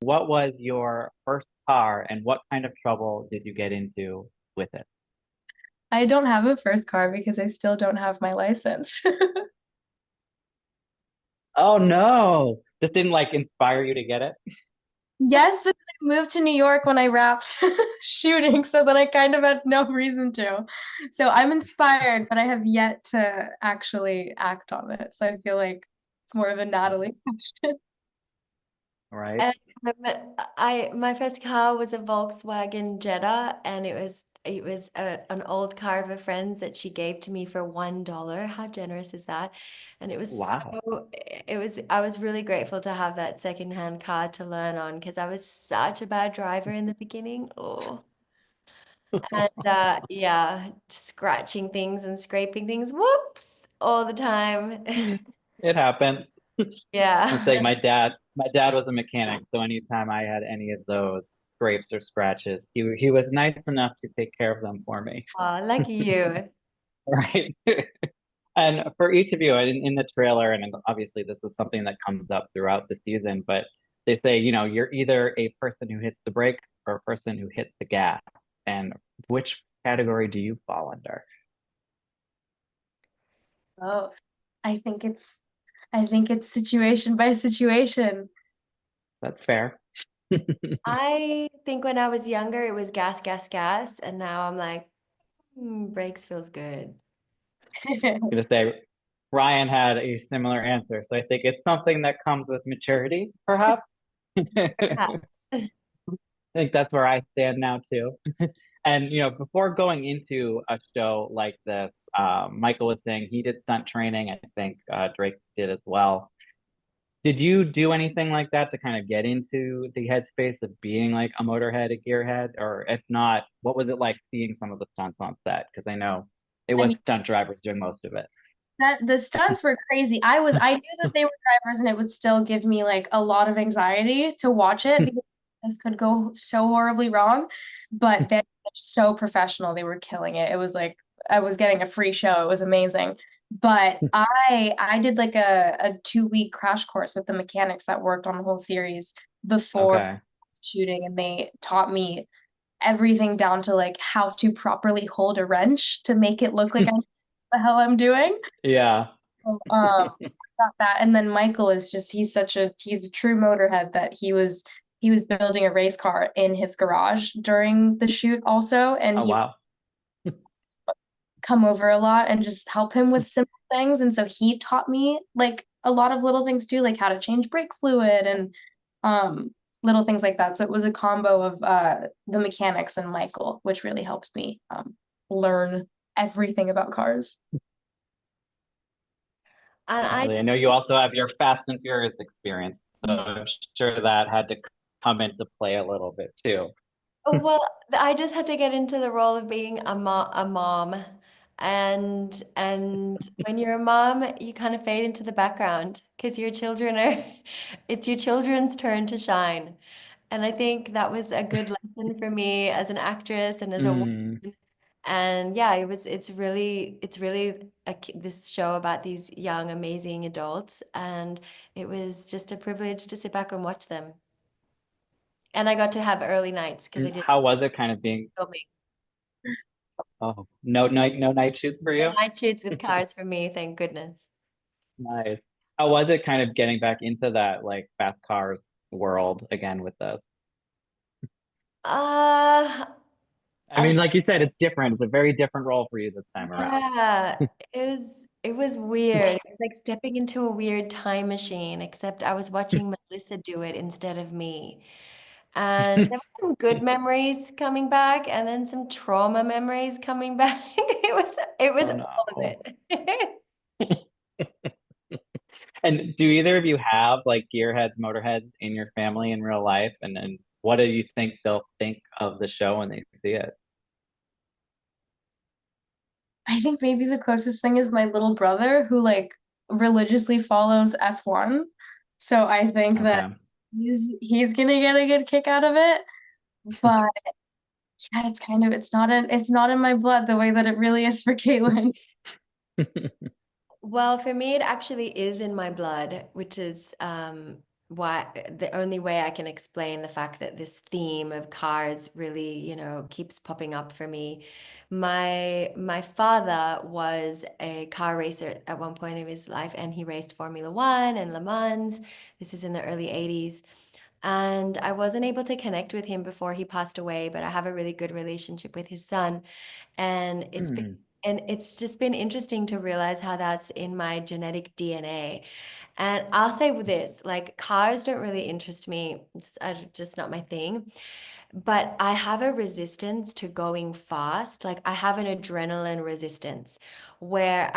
what was your first car and what kind of trouble did you get into with it? I don't have a first car because I still don't have my license. Oh no. This didn't like inspire you to get it? Yes, but then I moved to New York when I wrapped shooting, so then I kind of had no reason to. So I'm inspired, but I have yet to actually act on it. So I feel like it's more of a Natalie question. Right? Um, my first car was a Volkswagen Jetta, and it was an old car of a friend's that she gave to me for $1. How generous is that? And it was Wow. so it was I was really grateful to have that secondhand car to learn on because I was such a bad driver in the beginning. Oh. And yeah, scratching things and scraping things, whoops, all the time. It happens. I'd say Yeah. my dad was a mechanic, so anytime I had any of those scrapes or scratches, he was nice enough to take care of them for me. Oh, lucky you. Right. And for each of you, in the trailer, and obviously this is something that comes up throughout the season, but they say, you're either a person who hits the brake or a person who hits the gas. And which category do you fall under? Oh, I think it's I think it's situation by situation. That's fair. I think when I was younger, it was gas, gas, gas, and now I'm like, brakes feels good. Gonna say Ryan had a similar answer, so I think it's something that comes with maturity, perhaps. I Perhaps. think that's where I stand now too. And before going into a show like this, Michael was saying he did stunt training. I think Drake did as well. Did you do anything like that to kind of get into the headspace of being like a motorhead, a gearhead? Or if not, what was it like seeing some of the stunts on set? Because I know it I was mean, stunt drivers doing most of it. that the stunts were crazy. I knew that they were drivers and it would still give me like a lot of anxiety to watch it because this could go so horribly wrong. But they're so professional. They were killing it. It was like I was getting a free show. It was amazing. But I did like a 2 week crash course with the mechanics that worked on the whole series before Okay. shooting, and they taught me everything down to like how to properly hold a wrench to make it look like I know what the hell I'm doing. Yeah. So, got that. And then Michael is just he's a true motorhead that he was building a race car in his garage during the shoot also, and Oh, he would wow. come over a lot and just help him with simple things. And so he taught me like a lot of little things too, like how to change brake fluid and um little things like that. So it was a combo of the mechanics and Michael, which really helped me learn everything about cars. And I Definitely. I just know you also have your Fast and Furious experience, so I'm sure that had to come into play a little bit too. well, I just had to get into the role of being a mom. And when you're a mom, you kind of fade into the background because your children are it's your children's turn to shine. And I think that was a good lesson for me as an actress and as a woman. Mm, And yeah, it's really this show about these young, amazing adults, and it was just a privilege to sit back and watch them. And I got to have early nights because I and did how was it kind of being, filming. oh, no night shoots for No you? night shoots with cars for me, thank goodness. Nice. How was it kind of getting back into that like fast cars world again with this? Uh, I I mean, like you said, it's different. It's a very different role for you this time around. Yeah, it was weird. It was like stepping into a weird time machine, except I was watching Melissa do it instead of me. And there were some good memories coming back and then some trauma memories coming back. It was Oh all of no. it. And do either of you have like gearheads, motorheads in your family in real life? And then what do you think they'll think of the show when they see it? I think maybe the closest thing is my little brother who like religiously follows F1. So I think that Okay. he's gonna get a good kick out of it. But yeah, it's not in my blood the way that it really is for Caitlin. Well, for me, it actually is in my blood, which is why the only way I can explain the fact that this theme of cars really, keeps popping up for me. My father was a car racer at one point of his life, and he raced Formula One and Le Mans. This is in the early 80s. And I wasn't able to connect with him before he passed away, but I have a really good relationship with his son. And Hmm. it's just been interesting to realize how that's in my genetic DNA. And I'll say with this, like cars don't really interest me. Just not my thing. But I have a resistance to going fast. Like I have an adrenaline resistance where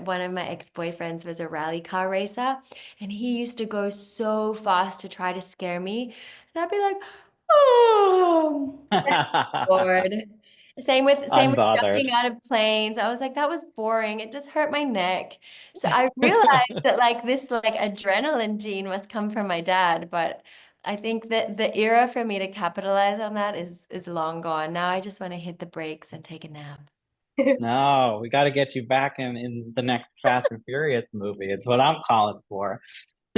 one of my ex-boyfriends was a rally car racer, and he used to go so fast to try to scare me. And I'd be like, oh, bored. Same with Unbothered. jumping out of planes. I was like, that was boring. It just hurt my neck. So I realized that like this like adrenaline gene must come from my dad, but I think that the era for me to capitalize on that is long gone. Now I just want to hit the brakes and take a nap. No, we got to get you back in the next Fast and Furious movie. It's what I'm calling for.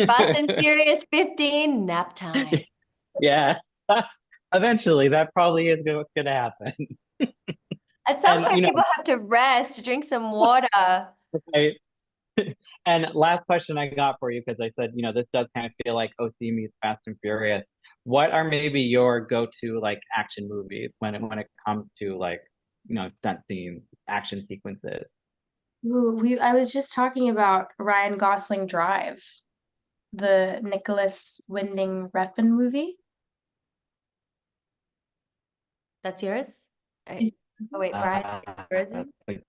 Fast and Furious 15, nap time. Yeah. Eventually, that probably is what's going to happen. At some And, point, people have to rest, drink some water. I, and last question I got for you, because I said, this does kind of feel like OC meets Fast and Furious. What are maybe your go-to like action movies when it comes to like, stunt scenes, action sequences? Ooh, I was just talking about Ryan Gosling Drive, the Nicholas Winding Refn movie. That's yours? Is- Oh, wait, Brian, frozen? Like,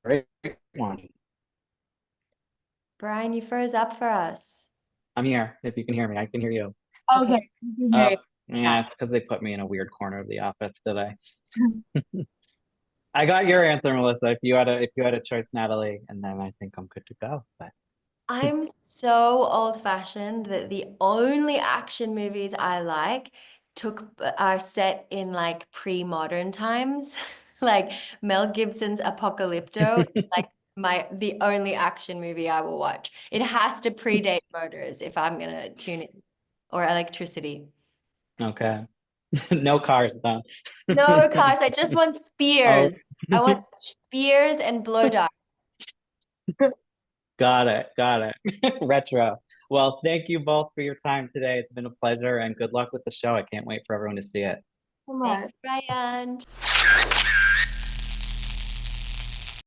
great one. Brian, you froze up for us. I'm here. If you can hear me, I can hear you. Okay, Okay, I can hear Oh, you. yeah, it's because they put me in a weird corner of the office today. I got your answer, Melissa. If you had a choice, Natalie, and then I think I'm good to go. But I'm so old-fashioned that the only action movies I like are set in like pre-modern times. Like Mel Gibson's Apocalypto is like the only action movie I will watch. It has to predate motors if I'm gonna tune in, or electricity. okay, no cars though. No cars, I just want Oh, spears. I want spears and blow dart. got it, got it. Retro. Well, thank you both for your time today. It's been a pleasure, and good luck with the show. I can't wait for everyone to see it. So Thanks, much. Ryan.